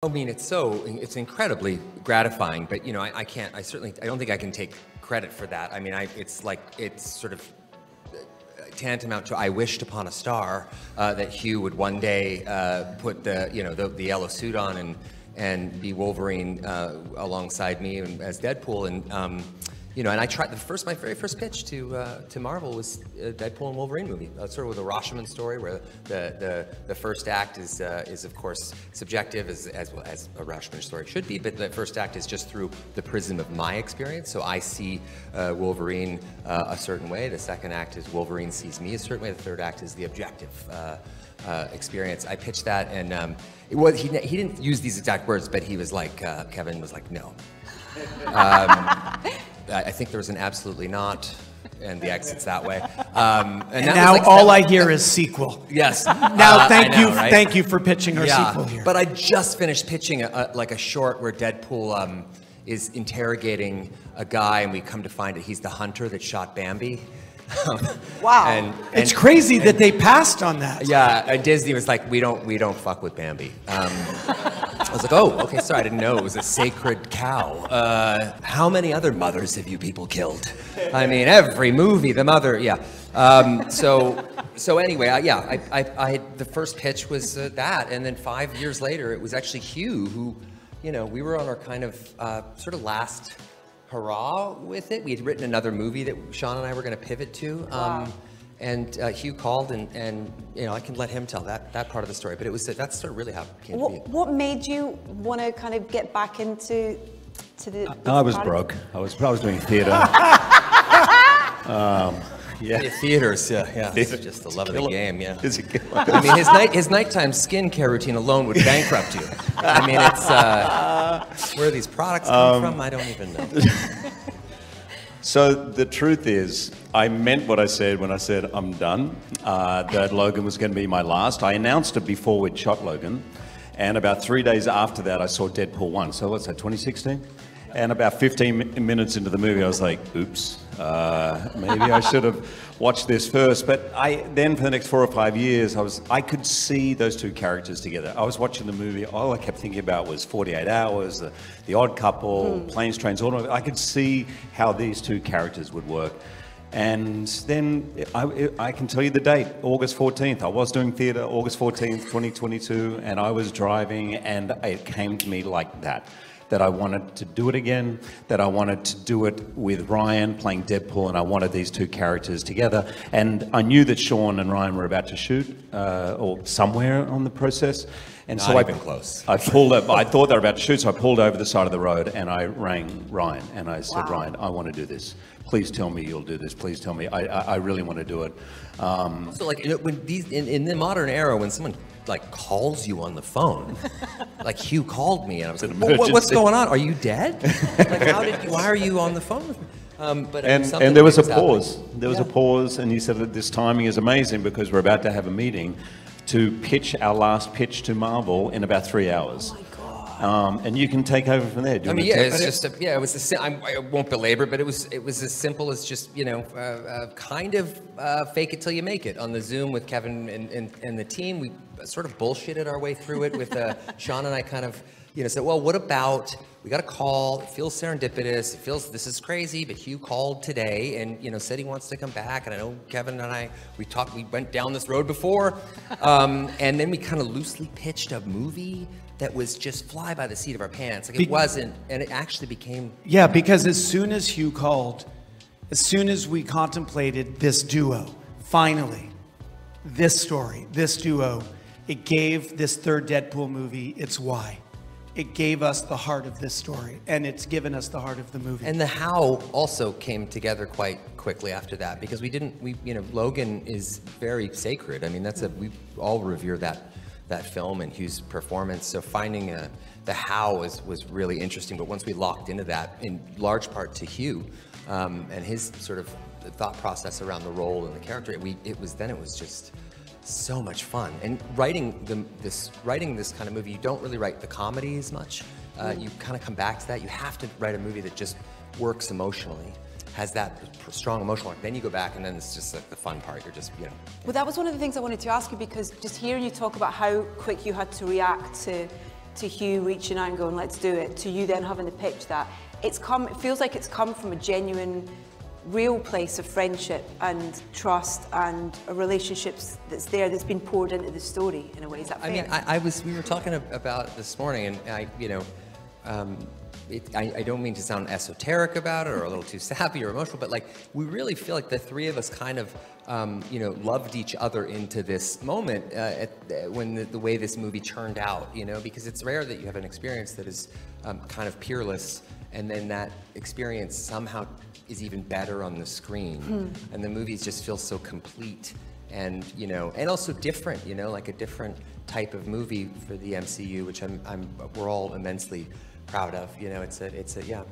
I mean, it's incredibly gratifying, but you know, I don't think I can take credit for that. I mean, it's sort of tantamount to I wished upon a star that Hugh would one day put the yellow suit on and be Wolverine alongside me and as Deadpool, and you know, and I tried my very first pitch to Marvel was a Deadpool and Wolverine movie, sort of with a Rashomon story where the first act is of course subjective as a Rashomon story should be, but the first act is just through the prism of my experience. So I see Wolverine a certain way. The second act is Wolverine sees me a certain way. The third act is the objective experience. I pitched that, and he didn't use these exact words, but he was like, Kevin was like, no. I think there was an absolutely not, and the exit's that way. And now all I hear is sequel. Yes. Now thank you for pitching our sequel here. But I just finished pitching like a short where Deadpool is interrogating a guy, and we come to find that he's the hunter that shot Bambi. Wow. And it's crazy that they passed on that. Yeah, and Disney was like, we don't fuck with Bambi. I was like, oh, okay, sorry, I didn't know it was a sacred cow. How many other mothers have you people killed? I mean, every movie, the mother, yeah. So anyway, I the first pitch was that, and then 5 years later, it was actually Hugh who, you know, we were on our kind of sort of last hurrah with it. We had written another movie that Sean and I were going to pivot to. Wow. And Hugh called, and you know, I can let him tell that part of the story. But that's sort of really how it came to be. What made you want to kind of get back into the? I was broke. I was doing theater. Yeah. Theaters, yeah. It's just the love of the game, yeah. It's a killer. I mean, his nighttime skincare routine alone would bankrupt you. I mean, it's where these products come from, I don't even know. So the truth is, I meant what I said when I said I'm done. That Logan was going to be my last. I announced it before we'd shot Logan, and about 3 days after that, I saw Deadpool 1. So what's that, 2016? And about 15 minutes into the movie, I was like, oops, maybe I should have watched this first. But then for the next 4 or 5 years, I could see those two characters together. I was watching the movie, all I kept thinking about was 48 Hours, The Odd Couple, Planes, Trains, Automobile. I could see how these two characters would work. And then I can tell you the date, August 14th. I was doing theater, August 14th, 2022, and I was driving, and it came to me like that I wanted to do it again, that I wanted to do it with Ryan playing Deadpool, and I wanted these two characters together. And I knew that Sean and Ryan were about to shoot, or somewhere on the process. And Not even close. I pulled up, I thought they were about to shoot, so I pulled over the side of the road and I rang Ryan and I said, Ryan, I want to do this. Please tell me you'll do this. Please tell me. I really want to do it. So like when in the modern era, when someone like calls you on the phone, like Hugh called me and I was like, what's going on? Are you dead? Like, why are you on the phone with me? But and there was a pause. There was a pause, and he said that this timing is amazing because we're about to have a meeting to pitch our last pitch to Marvel in about 3 hours. Oh my God. And you can take over from there. I mean, yeah, it's just it was I won't belabor, but it was as simple as just, you know, kind of fake it till you make it on the Zoom with Kevin and the team. We sort of bullshitted our way through it with Sean and I kind of, you know, said, well, what about, we got a call, it feels serendipitous, it feels, this is crazy, but Hugh called today and, you know, said he wants to come back, and I know Kevin and I, we went down this road before, and then we kind of loosely pitched a movie that was just fly by the seat of our pants. Like, it wasn't, and it actually became... Yeah, because as soon as Hugh called, as soon as we contemplated this duo, finally, this story, this duo, it gave this third Deadpool movie its why. It gave us the heart of this story, and it's given us the heart of the movie. And the how also came together quite quickly after that, because we you know, Logan is very sacred. I mean, we all revere that film and Hugh's performance. So finding the how was really interesting. But once we locked into that, in large part to Hugh and his sort of thought process around the role and the character, it was just so much fun. And writing this kind of movie, you don't really write the comedy as much. You kind of come back to that. You have to write a movie that just works emotionally, has that strong emotional arc. Then you go back, and then it's just like the fun part. You're just, you know. Well, that was one of the things I wanted to ask you, because just hearing you talk about how quick you had to react to to Hugh reaching out and going, let's do it, to you then having to pitch that, it feels like it's come from a genuine, real place of friendship and trust and a relationships that's been poured into the story in a way. Is that fair? I mean, we were talking about it this morning, and I don't mean to sound esoteric about it or a little too sappy or emotional, but like we really feel like the three of us kind of, loved each other into this moment when the way this movie turned out, because it's rare that you have an experience that is kind of peerless, and then that experience somehow is even better on the screen, and the movies just feel so complete and and also different, like a different type of movie for the MCU, which we're all immensely proud of. It's a yeah.